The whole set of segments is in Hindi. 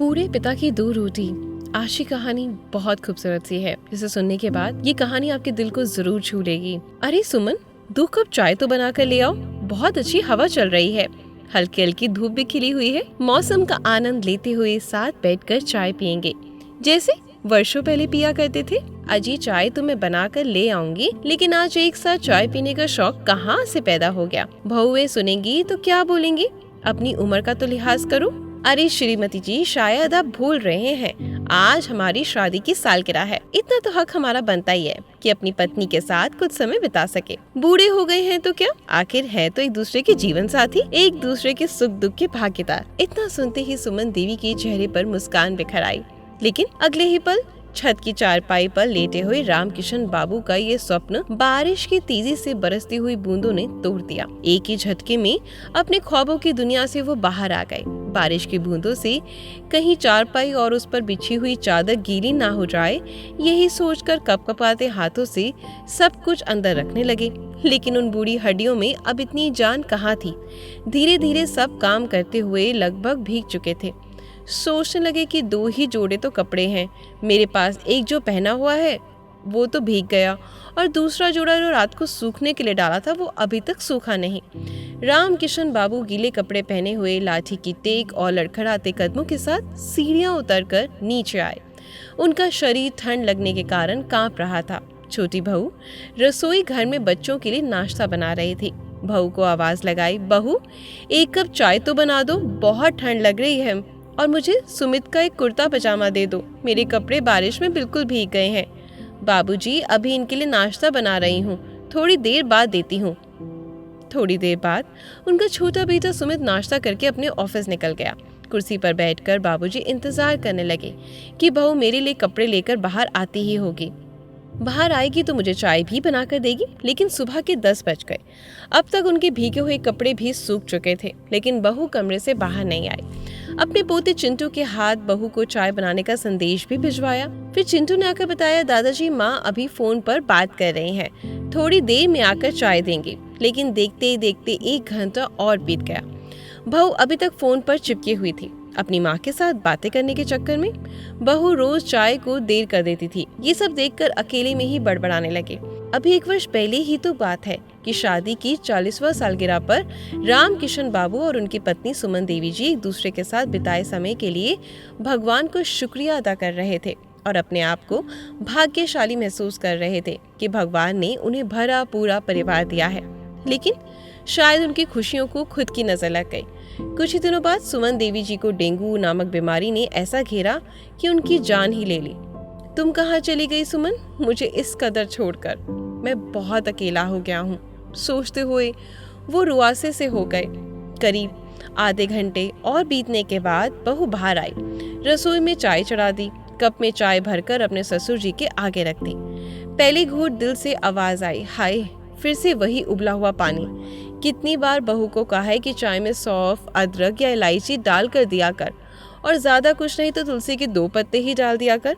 पूरे पिता की दो रोटी। आज की कहानी बहुत खूबसूरत सी है, जिसे सुनने के बाद ये कहानी आपके दिल को जरूर छू लेगी। अरे सुमन, 2 कप चाय तो बना कर ले आओ। बहुत अच्छी हवा चल रही है, हल्की हल्की धूप भी खिली हुई है। मौसम का आनंद लेते हुए साथ बैठकर चाय पियेंगे, जैसे वर्षों पहले पिया करते थे। अजी चाय तो मैं बना कर ले आऊंगी, लेकिन आज एक साथ चाय पीने का शौक कहाँ से पैदा हो गया। बहुएं सुनेंगी तो क्या बोलेंगी, अपनी उम्र का तो लिहाज करो। अरे श्रीमती जी, शायद आप भूल रहे हैं, आज हमारी शादी की सालगिरह है। इतना तो हक हमारा बनता ही है कि अपनी पत्नी के साथ कुछ समय बिता सके। बूढ़े हो गए हैं तो क्या, आखिर है तो एक दूसरे के जीवन साथी, एक दूसरे के सुख दुख के भागीदार। इतना सुनते ही सुमन देवी के चेहरे पर मुस्कान बिखर आई, लेकिन अगले ही पल छत की चारपाई पर लेटे हुए रामकिशन बाबू का ये स्वप्न बारिश की तेजी से बरसती हुई बूंदों ने तोड़ दिया। एक ही झटके में अपने ख्वाबों की दुनिया से वो बाहर आ गए। बारिश की बूंदों से कहीं चारपाई और उस पर बिछी हुई चादर गीली ना हो जाए, यही सोचकर कपकपाते हाथों से सब कुछ अंदर रखने लगे। लेकिन उन बूढ़ी हड्डियों में अब इतनी जान कहाँ थी। धीरे धीरे सब काम करते हुए लगभग भीग चुके थे। सोचने लगे कि 2 ही जोड़े तो कपड़े हैं, मेरे पास एक जो पहना हुआ है वो तो भीग गया, और दूसरा जोड़ा जो रात को सूखने के लिए डाला था वो अभी तक सूखा नहीं। रामकिशन बाबू गीले कपड़े पहने हुए, लाठी की टेक और लड़खड़ाते कदमों के साथ सीढ़ियां उतरकर नीचे आए। उनका शरीर ठंड लगने के कारण कांप रहा था। छोटी बहू रसोई घर में बच्चों के लिए नाश्ता बना रही थी। बहू को आवाज लगाई, बहू 1 कप चाय तो बना दो, बहुत ठंड लग रही है, और मुझे सुमित का एक कुर्ता पजामा दे दो, मेरे कपड़े बारिश में बिल्कुल भीग गए हैं। बाबूजी, अभी इनके लिए नाश्ता बना रही हूँ, थोड़ी देर बाद देती हूँ। थोड़ी देर बाद उनका छोटा बेटा सुमित नाश्ता करके अपने ऑफिस निकल गया। कुर्सी पर बैठकर बाबूजी इंतजार करने लगे कि बहू मेरे लिए कपड़े लेकर बाहर आती ही होगी। बाहर आएगी तो मुझे चाय भी बनाकर देगी। लेकिन सुबह के 10 बज गए। अब तक उनके भीगे हुए कपड़े भी सूख चुके थे, लेकिन बहू कमरे से बाहर नहीं आई। अपने पोते चिंटू के हाथ बहू को चाय बनाने का संदेश भी भिजवाया। फिर चिंटू ने आकर बताया, दादाजी माँ अभी फोन पर बात कर रहे हैं, थोड़ी देर में आकर चाय देंगे। लेकिन देखते ही देखते 1 घंटा और बीत गया। बहू अभी तक फोन पर चिपकी हुई थी, अपनी माँ के साथ बातें करने के चक्कर में। बहू रोज चाय को देर कर देती थी। ये सब देखकर अकेले में ही बड़बड़ाने लगे। अभी 1 वर्ष पहले ही तो बात है कि शादी की 40वां सालगिरह पर रामकिशन बाबू और उनकी पत्नी सुमन देवी जी एक दूसरे के साथ बिताए समय के लिए भगवान को शुक्रिया अदा कर रहे थे और अपने आप को भाग्यशाली महसूस कर रहे थे कि भगवान ने उन्हें भरा पूरा परिवार दिया है। लेकिन शायद उनकी खुशियों को खुद की नजर लग गई। कुछ ही दिनों बाद सुमन देवी जी को डेंगू नामक बीमारी ने ऐसा घेरा कि उनकी जान ही ले ली। तुम कहाँ चली गई सुमन, मुझे इस कदर छोड़कर? मैं बहुत अकेला हो गया हूँ, सोचते हुए वो रुआसे से हो गए। करीब आधे घंटे और बीतने के बाद बहू बाहर आई, रसोई में चाय चढ़ा दी, कप में चाय भरकर अपने ससुर जी के आगे रख दी। पहले घूंट दिल से आवाज आई, हाय, फिर से वही उबला हुआ पानी। कितनी बार बहू को कहा है कि चाय में सौंफ, अदरक या इलायची डाल कर दिया कर, और ज्यादा कुछ नहीं तो तुलसी के 2 पत्ते ही डाल दिया कर,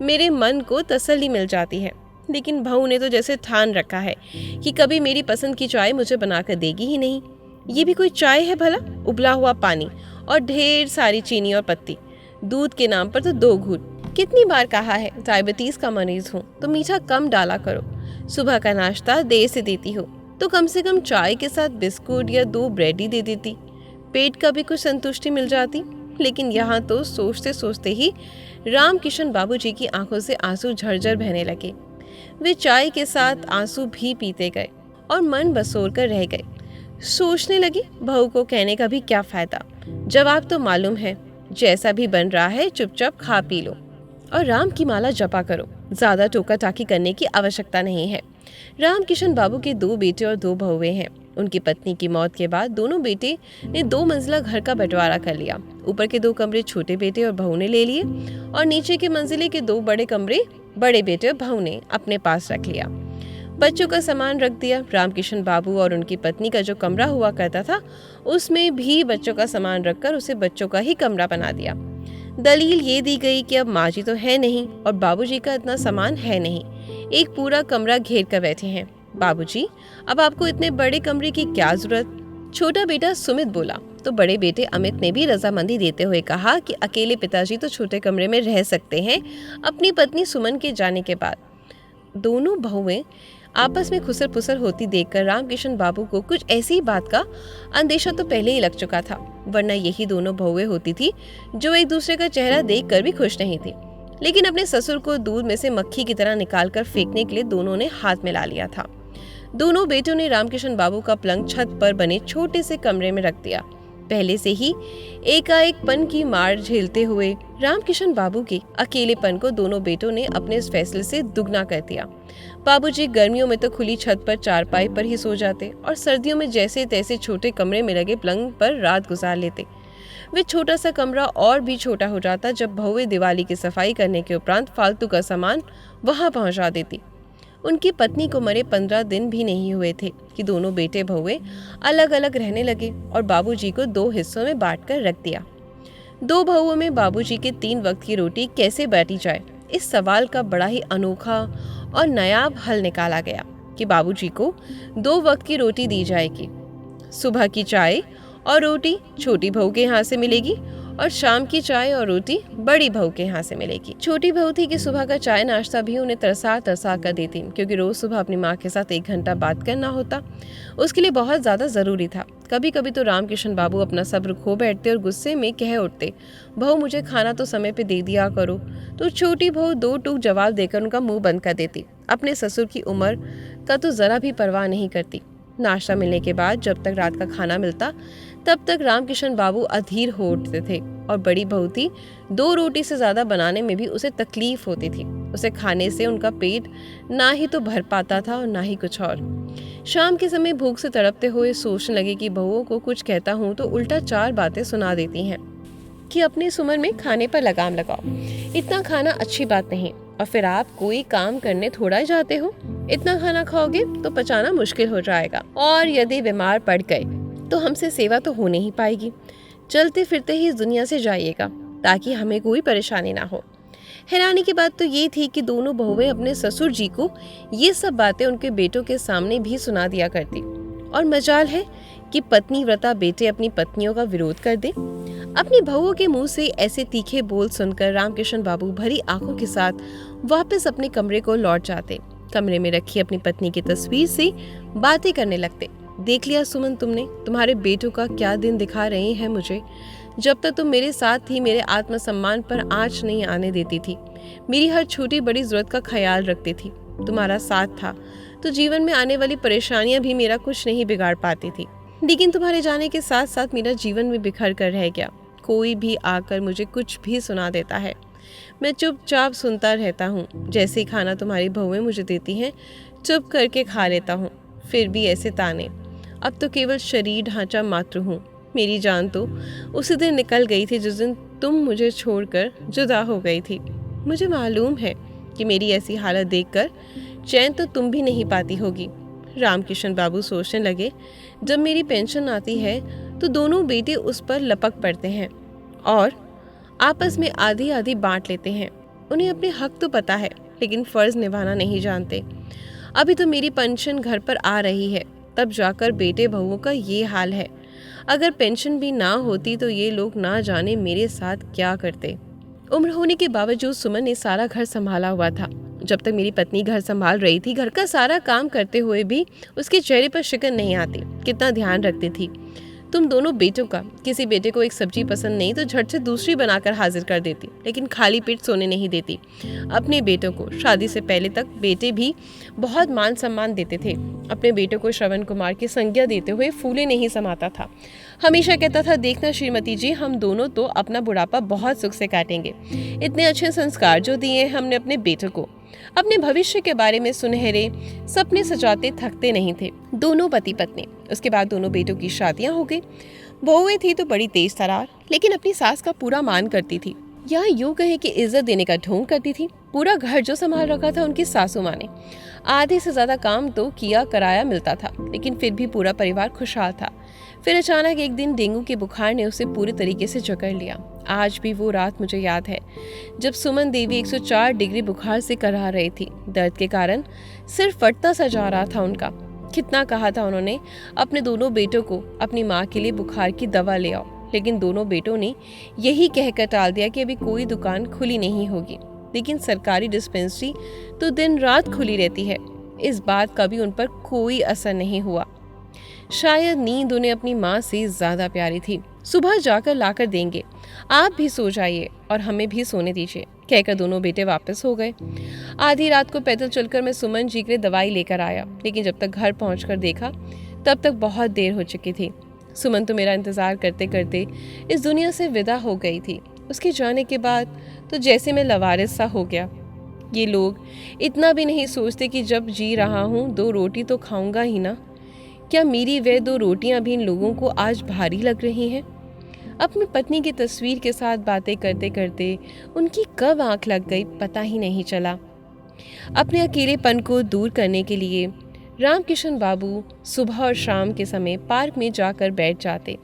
मेरे मन को तसल्ली मिल जाती है। लेकिन बहू ने तो जैसे ठान रखा है कि कभी मेरी पसंद की चाय मुझे बनाकर देगी ही नहीं। ये भी कोई चाय है भला, उबला हुआ पानी और ढेर सारी चीनी और पत्ती। दूध के नाम पर तो 2 घूंट। कितनी बार कहा है, डायबिटीज का मरीज हूँ तो मीठा कम डाला करो। सुबह का नाश्ता देर से देती हो तो कम से कम चाय के साथ बिस्कुट या 2 ब्रेड ही दे देती, पेट का भी कुछ संतुष्टि मिल जाती। लेकिन यहाँ तो सोचते सोचते ही रामकिशन बाबू जी की आंखों से आंसू झरझर बहने लगे। वे चाय के साथ आंसू भी पीते गए और मन बसोर कर रह गए। सोचने लगी, बहू को कहने का भी क्या फायदा, जवाब तो मालूम है, जैसा भी बन रहा है चुपचाप खा पी लो और राम की माला जपा करो, ज्यादा टोका टाकी करने की आवश्यकता नहीं है। रामकिशन बाबू के 2 बेटे और 2 बहुएं हैं। उनकी पत्नी की मौत के बाद दोनों बेटे ने 2 मंजिला घर का बंटवारा कर लिया। ऊपर के 2 कमरे छोटे बेटे और बहू ने ले लिए और नीचे के मंजिले के 2 बड़े कमरे बड़े बेटे और बहू ने अपने पास रख लिया। बच्चों का सामान रख दिया। रामकिशन बाबू और उनकी पत्नी का जो कमरा हुआ करता था उसमें भी बच्चों का सामान रखकर उसे बच्चों का ही कमरा बना दिया। दलील ये दी गई कि अब माँ जी तो है नहीं और बाबूजी का इतना सामान है नहीं, एक पूरा कमरा घेर कर बैठे हैं। बाबूजी, अब आपको इतने बड़े कमरे की क्या जरूरत? छोटा बेटा सुमित बोला, तो बड़े बेटे अमित ने भी रजामंदी देते हुए कहा कि अकेले पिताजी तो छोटे कमरे में रह सकते हैं। अपनी पत्नी सुमन के जाने के बाद दोनों बहुएं आपस में खुसर पुसर होती देखकर रामकिशन बाबू को कुछ ऐसी बात का अंदेशा तो पहले ही लग चुका था, वरना यही दोनों बहुएं होती थी जो एक दूसरे का चेहरा देखकर भी खुश नहीं थी। लेकिन अपने ससुर को दूध में से मक्खी की तरह निकालकर फेंकने के लिए दोनों ने हाथ मिला लिया था। दोनों बेटों ने रामकिशन बाबू का पलंग छत पर बने छोटे से कमरे में रख दिया। पहले से ही एकाएकपन की मार झेलते हुए रामकिशन बाबू के अकेलेपन को दोनों बेटों ने अपने इस फैसले से दुगना कर दिया। बाबूजी गर्मियों में तो खुली छत पर चारपाई पर ही सो जाते और सर्दियों में जैसे तैसे छोटे कमरे में लगे पलंग पर रात गुजार लेते। वे छोटा सा कमरा और भी छोटा हो जाता जब बहुएं दिवाली की सफाई करने के उपरांत फालतू का सामान वहां पहुंचा देती। उनकी पत्नी को मरे 15 दिन भी नहीं हुए थे कि दोनों बेटे बहुएं अलग अलग रहने लगे और बाबूजी को 2 हिस्सों में बांटकर रख दिया। 2 बहुओं में बाबूजी के 3 वक्त की रोटी कैसे बांटी जाए, इस सवाल का बड़ा ही अनोखा और नायाब हल निकाला गया कि बाबूजी को 2 वक्त की रोटी दी जाएगी। सुबह की चाय और रोटी छोटी बहू के यहाँ से मिलेगी और शाम की चाय और रोटी बड़ी बहू के यहाँ से मिलेगी। छोटी बहू थी कि सुबह का चाय नाश्ता भी उन्हें तरसा तरसा कर देती, क्योंकि रोज सुबह अपनी माँ के साथ 1 घंटा बात करना होता, उसके लिए बहुत ज्यादा जरूरी था। कभी कभी तो रामकिशन बाबू अपना सब्र खो बैठते और गुस्से में कह उठते, बहू मुझे खाना तो समय पे दे दिया करो। तो छोटी बहू 2 टूक जवाब देकर उनका मुंह बंद कर देती। अपने ससुर की उम्र का तो जरा भी परवाह नहीं करती। नाश्ता मिलने के बाद जब तक रात का खाना मिलता तब तक रामकिशन बाबू अधीर हो उठते थे और बड़ी बहू थी 2 रोटी से ज्यादा बनाने में भी उसे तकलीफ होती थी। उसे खाने से उनका पेट ना ही तो भर पाता था और ना ही कुछ और। शाम के समय भूख से तड़पते हुए सोचने लगे कि बहुओं को कुछ कहता हूँ तो उल्टा 4 बातें सुना देती हैं कि अपनी इस उम्र में खाने पर लगाम लगाओ, इतना खाना अच्छी बात नहीं, और फिर आप कोई काम करने थोड़ा ही जाते हो, इतना खाना खाओगे तो पचाना मुश्किल हो जाएगा, और यदि बीमार पड़ गए तो हमसे सेवा तो हो नहीं पाएगी। चलते फिरते ही इस दुनिया से जाइएगा ताकि हमें कोई परेशानी ना हो। हैरानी की बात तो ये थी कि दोनों बहुएं अपने ससुर जी को ये सब बातें उनके बेटों के सामने भी सुना दिया करती, और मजाल है कि पत्नी व्रता बेटे अपनी पत्नियों का विरोध कर दे। अपनी बहुओं के मुंह से ऐसे तीखे बोल सुनकर रामकिशन बाबू भरी आंखों के साथ वापस अपने कमरे को लौट जाते। कमरे में रखी अपनी पत्नी की तस्वीर से बातें करने लगते। देख लिया सुमन तुमने, तुम्हारे बेटों का क्या दिन दिखा रहे हैं मुझे। जब तक तुम मेरे साथ थी मेरे आत्मसम्मान पर आंच नहीं आने देती थी, मेरी हर छोटी बड़ी जरूरत का ख्याल रखती थी। तुम्हारा साथ था तो जीवन में आने वाली परेशानियां भी मेरा कुछ नहीं बिगाड़ पाती थी, लेकिन तुम्हारे जाने के साथ साथ मेरा जीवन भी बिखर कर रह गया। कोई भी आकर मुझे कुछ भी सुना देता है, मैं चुपचाप सुनता रहता हूँ। जैसे ही खाना तुम्हारी बहुएं मुझे देती हैं चुप करके खा लेता हूँ, फिर भी ऐसे ताने। अब तो केवल शरीर ढांचा मात्र हूँ। मेरी जान तो उसी दिन निकल गई थी जिस दिन तुम मुझे छोड़कर जुदा हो गई थी। मुझे मालूम है कि मेरी ऐसी हालत देखकर चैन तो तुम भी नहीं पाती होगी। रामकिशन बाबू सोचने लगे, जब मेरी पेंशन आती है तो दोनों बेटे उस पर लपक पड़ते हैं और आपस में आधी आधी बांट लेते हैं। उन्हें अपने हक तो पता है लेकिन फर्ज निभाना नहीं जानते। अभी तो मेरी पेंशन घर पर आ रही है, तब जाकर बेटे बहुओं का ये हाल है। अगर पेंशन भी ना होती तो ये लोग ना जाने मेरे साथ क्या करते। उम्र होने के बावजूद सुमन ने सारा घर संभाला हुआ था। जब तक मेरी पत्नी घर संभाल रही थी, घर का सारा काम करते हुए भी उसके चेहरे पर शिकन नहीं आती। कितना ध्यान रखती थी। तुम दोनों बेटों का, किसी बेटे को एक सब्जी पसंद नहीं तो झट से दूसरी बनाकर हाजिर कर देती, लेकिन खाली पेट सोने नहीं देती। अपने बेटों को शादी से पहले तक बेटे भी बहुत मान सम्मान देते थे। अपने बेटों को श्रवण कुमार की संज्ञा देते हुए फूले नहीं समाता था। हमेशा कहता था, देखना श्रीमती जी, हम दोनों तो अपना बुढ़ापा बहुत सुख से काटेंगे। इतने अच्छे संस्कार जो दिए हमने अपने बेटों को। अपने भविष्य के बारे में सुनहरे सपने सजाते थकते नहीं थे दोनों पति पत्नी। उसके बाद दोनों बेटों की शादियां हो गई। बहुएं थी तो बड़ी तेज तरार, लेकिन अपनी सास का पूरा मान करती थी, या यूं कहें कि इज्जत देने का ढोंग करती थी। पूरा घर जो संभाल रखा था उनकी सासू माँ ने। आधे से ज्यादा काम तो किया कराया मिलता था, लेकिन फिर भी पूरा परिवार खुशहाल था। फिर अचानक एक दिन डेंगू के बुखार ने उसे पूरी तरीके से जकड़ लिया। आज भी वो रात मुझे याद है जब सुमन देवी 104 डिग्री बुखार से कराह रही थी। दर्द के कारण सिर फटता सा जा रहा था उनका। कितना कहा था उन्होंने अपने दोनों बेटों को अपनी माँ के लिए बुखार की दवा ले आओ, लेकिन दोनों बेटों ने यही कहकर टाल दिया कि अभी कोई दुकान खुली नहीं होगी। लेकिन सरकारी डिस्पेंसरी तो दिन रात खुली रहती है। इस बात का भी उन पर कोई असर नहीं हुआ। शायद नींद उन्हें अपनी माँ से ज्यादा प्यारी थी। सुबह जाकर लाकर देंगे, आप भी सो जाइए और हमें भी सोने दीजिए, कहकर दोनों बेटे वापस हो गए। आधी रात को पैदल चलकर मैं सुमन जी के लिए दवाई लेकर आया, लेकिन जब तक घर पहुंचकर देखा तब तक बहुत देर हो चुकी थी। सुमन तो मेरा इंतजार करते करते इस दुनिया से विदा हो गई थी। उसके जाने के बाद तो जैसे मैं लवारिस सा हो गया। ये लोग इतना भी नहीं सोचते कि जब जी रहा हूँ 2 रोटी तो खाऊंगा ही ना। क्या मेरी वह 2 रोटियां भी इन लोगों को आज भारी लग रही हैं? अपनी पत्नी की तस्वीर के साथ बातें करते करते उनकी कब आंख लग गई पता ही नहीं चला। अपने अकेलेपन को दूर करने के लिए रामकिशन बाबू सुबह और शाम के समय पार्क में जाकर बैठ जाते।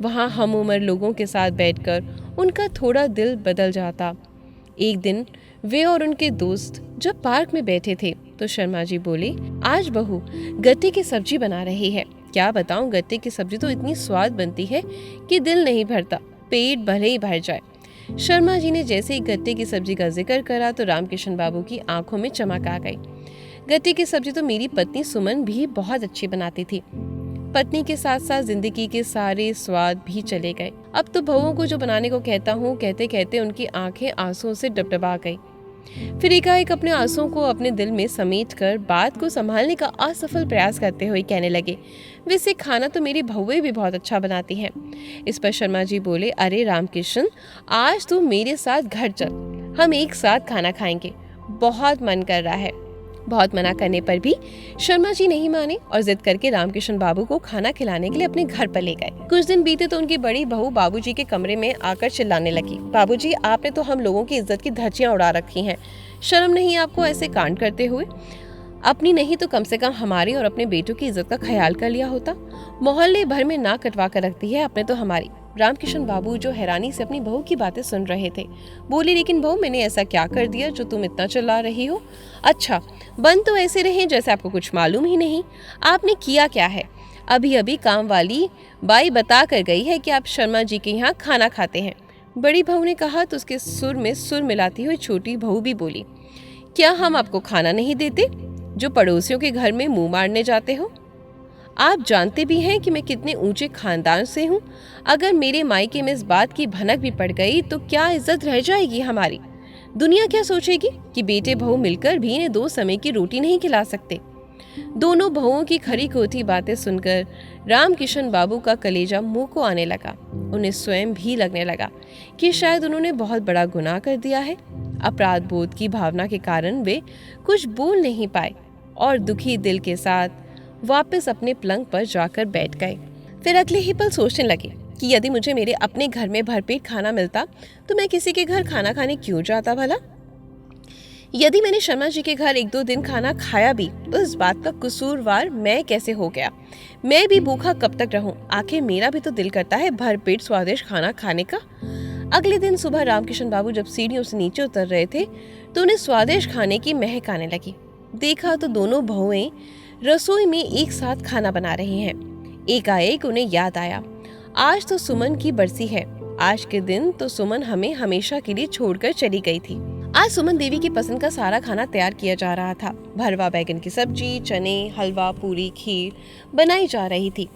वहाँ हम उम्र लोगों के साथ बैठकर उनका थोड़ा दिल बदल जाता। एक दिन वे और उनके दोस्त जब पार्क में बैठे थे तो शर्मा जी बोले, आज बहू गट्टे की सब्जी बना रही है। क्या बताऊं, गट्टे की सब्जी तो इतनी स्वाद बनती है कि दिल नहीं भरता, पेट भले ही भर जाए। शर्मा जी ने जैसे ही गट्टे की सब्जी का जिक्र करा तो रामकिशन बाबू की आंखों में चमक आ गई। गट्टे की सब्जी तो मेरी पत्नी सुमन भी बहुत अच्छी बनाती थी। पत्नी के साथ साथ जिंदगी के सारे स्वाद भी चले गए। अब तो बहुओं को जो बनाने को कहता हूँ, कहते कहते उनकी आंखें आंसुओं से डबडबा गई। फिर एकाएक अपने आंसुओं को अपने दिल में समेटकर बात को संभालने का असफल प्रयास करते हुए कहने लगे, वैसे खाना तो मेरी बहुएं भी बहुत अच्छा बनाती हैं। इस पर शर्मा जी बोले, अरे रामकिशन, आज तू मेरे साथ घर चल, हम एक साथ खाना खाएंगे, बहुत मन कर रहा है। बहुत मना करने पर भी शर्मा जी नहीं माने और जिद करके रामकिशन बाबू को खाना खिलाने के लिए अपने घर पर ले गए। कुछ दिन बीते तो उनकी बड़ी बहू बाबूजी के कमरे में आकर चिल्लाने लगी, बाबूजी, आपने तो हम लोगों की इज्जत की धज्जियां उड़ा रखी हैं। शर्म नहीं आपको ऐसे कांड करते हुए? अपनी नहीं तो कम से कम हमारी और अपने बेटों की इज्जत का ख्याल कर लिया होता। मोहल्ले भर में नाक कटवा कर रखती है आपने तो हमारी। रामकिशन बाबू जो हैरानी से अपनी बहू की बातें सुन रहे थे बोले, लेकिन बहू, मैंने ऐसा क्या कर दिया जो तुम इतना चिल्ला रही हो? अच्छा, बन तो ऐसे रहे जैसे आपको कुछ मालूम ही नहीं। आपने किया क्या है? अभी अभी काम वाली बाई बता कर गई है कि आप शर्मा जी के यहाँ खाना खाते हैं। बड़ी बहू ने कहा तो उसके सुर में सुर मिलाती हुई छोटी बहू भी बोली, क्या हम आपको खाना नहीं देते जो पड़ोसियों के घर में मुंह मारने जाते हो? आप जानते भी हैं कि मैं कितने ऊंचे खानदान से हूँ। अगर मेरे मायके में इस बात की भनक भी पड़ गई तो क्या इज्जत रह जाएगी हमारी? दुनिया क्या सोचेगी कि बेटे बहू मिलकर भी इन्हें 2 समय की रोटी नहीं खिला सकते। दोनों बहुओं की खरी खोटी बातें सुनकर रामकिशन बाबू का कलेजा मुंह को आने लगा। उन्हें स्वयं भी लगने लगा कि शायद उन्होंने बहुत बड़ा गुनाह कर दिया है। अपराध बोध की भावना के कारण वे कुछ बोल नहीं पाए और दुखी दिल के साथ वापस अपने पलंग पर जाकर बैठ गए। फिर अगले ही पल सोचने लगे कि यदि मुझे मेरे अपने घर में भरपेट खाना मिलता तो मैं किसी के घर खाना खाने क्यों जाता भला? यदि मैंने शर्मा जी के घर 1-2 दिन खाना खाया भी तो इस बात का कसूरवार मैं कैसे हो गया? मैं भी भूखा कब तक रहूं? आखिर मेरा भी तो दिल करता है भरपेट स्वादिष्ट खाना खाने का। अगले दिन सुबह रामकिशन बाबू जब सीढ़ियों से नीचे उतर रहे थे तो उन्हें स्वादिष्ट खाने की महक आने लगी। देखा तो दोनों बहुएं रसोई में एक साथ खाना बना रही हैं। एकाएक उन्हें याद आया, आज तो सुमन की बरसी है। आज के दिन तो सुमन हमें हमेशा के लिए छोड़कर चली गई थी। आज सुमन देवी की पसंद का सारा खाना तैयार किया जा रहा था। भरवा बैगन की सब्जी, चने, हलवा, पूरी, खीर बनाई जा रही थी।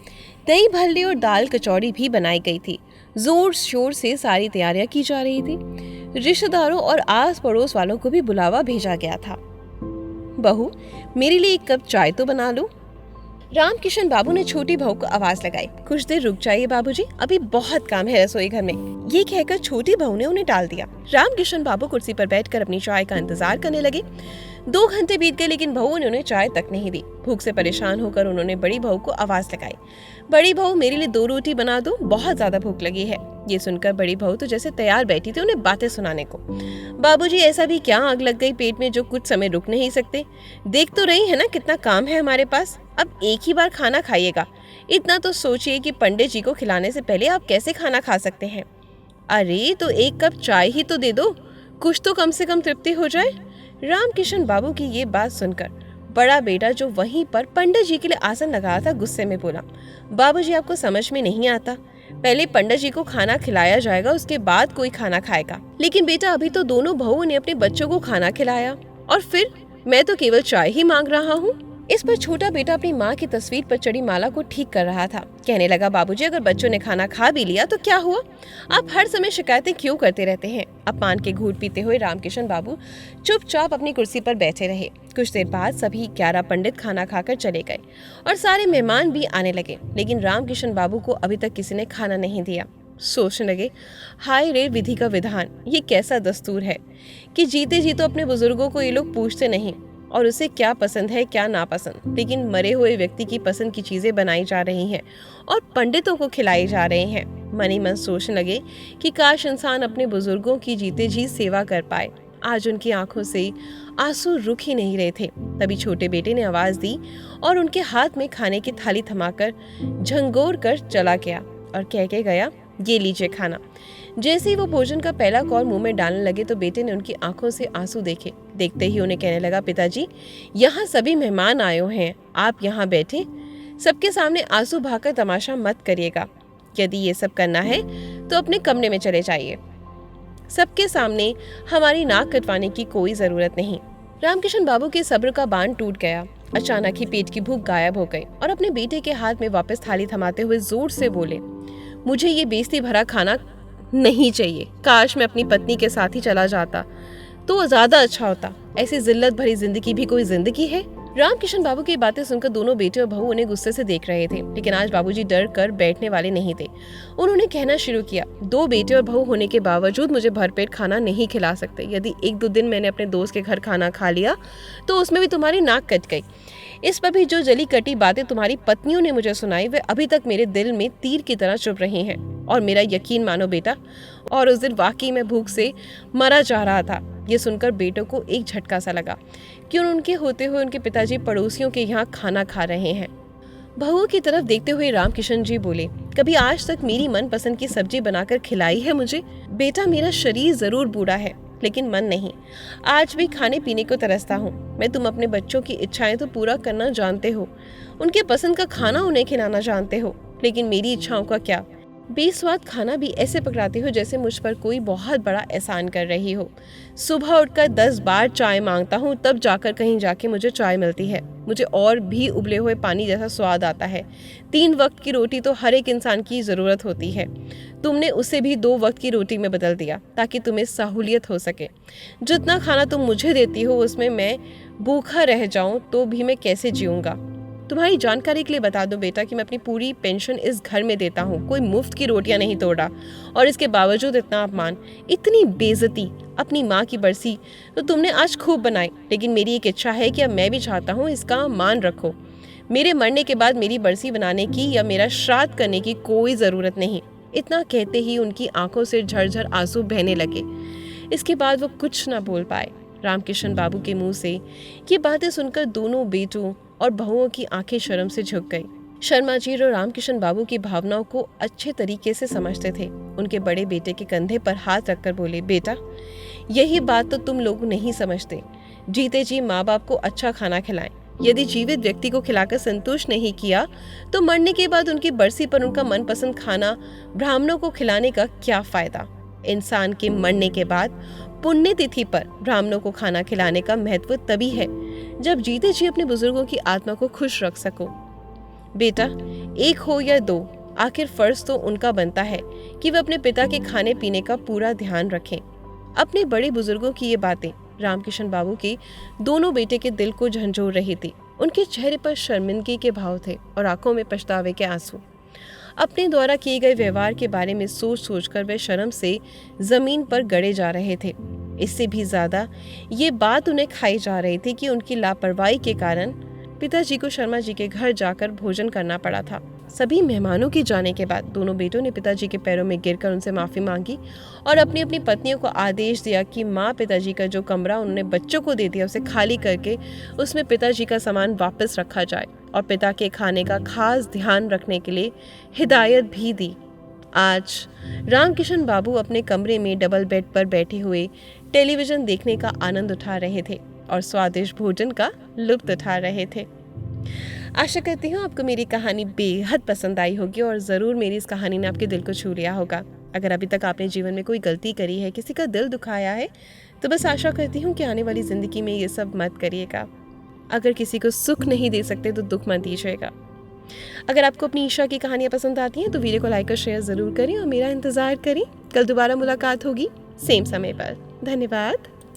दही भल्ले और दाल कचौड़ी भी बनाई गई थी। जोर शोर से सारी तैयारियां की जा रही थी। रिश्तेदारों और आस पड़ोस वालों को भी बुलावा भेजा गया था। बहू, मेरे लिए 1 कप चाय तो बना लो। रामकिशन बाबू ने छोटी बहू को आवाज लगाई। कुछ देर रुक जाइए बाबूजी, अभी बहुत काम है रसोई घर में। ये कहकर छोटी बहू ने उन्हें टाल दिया। रामकिशन बाबू कुर्सी पर बैठकर अपनी चाय का इंतजार करने लगे। 2 घंटे बीत गए लेकिन बहू ने उन्हें चाय तक नहीं दी। भूख से परेशान होकर उन्होंने बड़ी बहू को आवाज लगाई, बड़ी बहू, मेरे लिए 2 रोटी बना दो, बहुत ज्यादा भूख लगी है। ये सुनकर बड़ी बहू तो जैसे तैयार बैठी थी उन्हें बातें सुनाने को। बाबूजी, ऐसा भी क्या आग लग गई पेट में जो कुछ समय रुक नहीं सकते? देख तो रही है ना कितना काम है हमारे पास। अब एक ही बार खाना खाइएगा। इतना तो सोचिए कि पंडित जी को खिलाने से पहले आप कैसे खाना खा सकते हैं। अरे तो 1 कप चाय ही तो दे दो, कुछ तो कम से कम तृप्ति हो जाए। रामकिशन बाबू की ये बात सुनकर बड़ा बेटा जो वहीं पर पंडित जी के लिए आसन लगा था गुस्से में बोला, बाबूजी आपको समझ में नहीं आता, पहले पंडित जी को खाना खिलाया जाएगा, उसके बाद कोई खाना खाएगा। लेकिन बेटा अभी तो दोनों बहुओं ने अपने बच्चों को खाना खिलाया और फिर मैं तो केवल चाय ही मांग रहा हूँ। इस पर छोटा बेटा अपनी माँ की तस्वीर पर चढ़ी माला को ठीक कर रहा था। कहने लगा, बाबूजी अगर बच्चों ने खाना खा भी लिया तो क्या हुआ, आप हर समय शिकायतें क्यों करते रहते हैं। अब पान के घूंट पीते हुए रामकिशन बाबू चुपचाप अपनी कुर्सी पर बैठे रहे। कुछ देर बाद सभी 11 पंडित खाना खाकर चले गए और सारे मेहमान भी आने लगे, लेकिन रामकिशन बाबू को अभी तक किसी ने खाना नहीं दिया। सोचने लगे, हाय रे विधि का विधान, ये कैसा दस्तूर है कि जीते जी तो अपने बुजुर्गों को ये लोग पूछते नहीं और उसे क्या पसंद है क्या नापसंद, लेकिन मरे हुए व्यक्ति की पसंद की चीजें बनाई जा रही हैं और पंडितों को खिलाई जा रहे हैं। मन ही मन सोचने लगे कि काश इंसान अपने बुजुर्गों की जीते जी सेवा कर पाए। आज उनकी आंखों से आंसू रुक ही नहीं रहे थे। तभी छोटे बेटे ने आवाज दी और उनके हाथ में खाने की थाली थमाकर झंगोर कर चला गया और कह के गया, ये लीजिए खाना। जैसे ही वो भोजन का पहला कौर मुंह में डालने लगे तो बेटे ने उनकी आंखों से आंसू देखे। देखते ही उन्हें कहने लगा, पिताजी यहाँ सभी मेहमान आए हैं, आप यहाँ बैठे, सबके सामने आंसू बहाकर तमाशा मत करिएगा। यदि ये सब करना है तो अपने कमरे में चले जाइए, सबके सामने हमारी नाक कटवाने की कोई जरूरत नहीं। रामकिशन बाबू के सब्र का बांध टूट गया। अचानक ही पेट की भूख गायब हो गई और अपने बेटे के हाथ में वापस थाली थमाते हुए जोर से बोले, मुझे ये बेइज्जती भरा खाना नहीं चाहिए। काश मैं अपनी पत्नी के साथ ही चला जाता तो ज्यादा अच्छा होता। ऐसी जिल्लत भरी जिंदगी भी कोई जिंदगी है। रामकिशन बाबू की बातें सुनकर दोनों बेटे और बहू उन्हें गुस्से से देख रहे थे, लेकिन आज बाबूजी डर कर बैठने वाले नहीं थे। उन्होंने कहना शुरू किया, 2 बेटे और बहू होने के बावजूद मुझे भरपेट खाना नहीं खिला सकते। यदि 1-2 दिन मैंने अपने दोस्त के घर खाना खा लिया तो उसमें भी तुम्हारी नाक कट गई। इस पर भी जो जली कटी बातें तुम्हारी पत्नियों ने मुझे सुनाई वे अभी तक मेरे दिल में तीर की तरह चुभ रही हैं। और मेरा यकीन मानो बेटा, और उस दिन वाकई में भूख से मरा जा रहा था। ये सुनकर बेटों को एक झटका सा लगा कि उनके होते हुए उनके पिताजी पड़ोसियों के यहाँ खाना खा रहे हैं। बहुओं की तरफ देखते हुए रामकिशन जी बोले, कभी आज तक मेरी मनपसंद की सब्जी बनाकर खिलाई है मुझे? बेटा मेरा शरीर जरूर बूढ़ा है लेकिन मन नहीं। आज भी खाने पीने को तरसता हूँ। मैं तुम अपने बच्चों की इच्छाएं तो पूरा करना जानते हो, उनके पसंद का खाना उन्हें खिलाना जानते हो, लेकिन मेरी इच्छाओं का क्या? बेस्वाद खाना भी ऐसे पकड़ाते हो जैसे मुझ पर कोई बहुत बड़ा एहसान कर रही हो। सुबह उठकर 10 बार चाय मांगता हूँ, तब जाकर कहीं जाके मुझे चाय मिलती है। मुझे और भी उबले हुए पानी जैसा स्वाद आता है। 3 वक्त की रोटी तो हर एक इंसान की ज़रूरत होती है। तुमने उसे भी 2 वक्त की रोटी में बदल दिया ताकि तुम्हें सहूलियत हो सके। जितना खाना तुम मुझे देती हो उसमें मैं भूखा रह जाऊं तो भी मैं कैसे जीऊंगा? तुम्हारी जानकारी के लिए बता दो बेटा कि मैं अपनी पूरी पेंशन इस घर में देता हूँ। कोई मुफ्त की रोटियां नहीं तोड़ा और इसके बावजूद इतना अपमान, इतनी बेइज्जती। अपनी माँ की बरसी तो तुमने आज खूब बनाई, लेकिन मेरी एक इच्छा है कि अब मैं भी चाहता हूँ इसका मान रखो। मेरे मरने के बाद मेरी बरसी बनाने की या मेरा श्राद्ध करने की कोई ज़रूरत नहीं। इतना कहते ही उनकी आंखों से झरझर आंसू बहने लगे। इसके बाद वो कुछ ना बोल पाए। रामकिशन बाबू के मुंह से ये बातें सुनकर दोनों बेटों और बहुओं की आंखें शर्म से झुक गई। शर्मा जी और रामकिशन बाबू की भावनाओं को अच्छे तरीके से समझते थे। उनके बड़े बेटे के कंधे पर हाथ रखकर बोले, बेटा यही बात तो तुम लोग नहीं समझते। जीते जी माँ बाप को अच्छा खाना खिलाएं। यदि जीवित व्यक्ति को खिलाकर संतुष्ट नहीं किया तो मरने के बाद उनकी बरसी पर उनका मनपसंद खाना ब्राह्मणों को खिलाने का क्या फायदा? इंसान के मरने के बाद पुण्यतिथि पर ब्राह्मणों को खाना खिलाने का महत्व तभी है जब जीते जी अपने बुजुर्गों की आत्मा को खुश रख सको। बेटा 1 हो या 2, आखिर फर्ज तो उनका बनता है कि वे अपने पिता के खाने पीने का पूरा ध्यान रखें। अपने बड़े बुजुर्गों की ये बातें रामकिशन बाबू के दोनों बेटे के दिल को झंझोर रही थी। उनके चेहरे पर शर्मिंदगी के भाव थे और आंखों में पछतावे के आंसू। अपने द्वारा किए गए व्यवहार के बारे में सोच सोचकर वे शर्म से जमीन पर गड़े जा रहे थे। इससे भी ज्यादा ये बात उन्हें खाई जा रही थी कि उनकी लापरवाही के कारण पिताजी को शर्मा जी के घर जाकर भोजन करना पड़ा था। सभी मेहमानों के जाने के बाद दोनों बेटों ने पिताजी के पैरों में गिरकर उनसे माफी मांगी और अपनी अपनी पत्नियों को आदेश दिया कि माँ पिताजी का जो कमरा उन्होंने बच्चों को दे दिया उसे खाली करके उसमें पिताजी का सामान वापस रखा जाए और पिता के खाने का खास ध्यान रखने के लिए हिदायत भी दी। आज रामकिशन बाबू अपने कमरे में डबल बेड पर बैठे हुए टेलीविजन देखने का आनंद उठा रहे थे। और स्वादिष्ट भोजन का लुत्फ उठा रहे थे। आशा करती हूँ आपको मेरी कहानी बेहद पसंद आई होगी और ज़रूर मेरी इस कहानी ने आपके दिल को छू लिया होगा। अगर अभी तक आपने जीवन में कोई गलती करी है, किसी का दिल दुखाया है, तो बस आशा करती हूँ कि आने वाली ज़िंदगी में ये सब मत करिएगा। अगर किसी को सुख नहीं दे सकते तो दुख मत दीजिएगा। अगर आपको अपनी ईशा की कहानियाँ पसंद आती हैं तो वीडियो को लाइक और शेयर ज़रूर करें और मेरा इंतज़ार करें। कल दोबारा मुलाकात होगी सेम समय पर। धन्यवाद।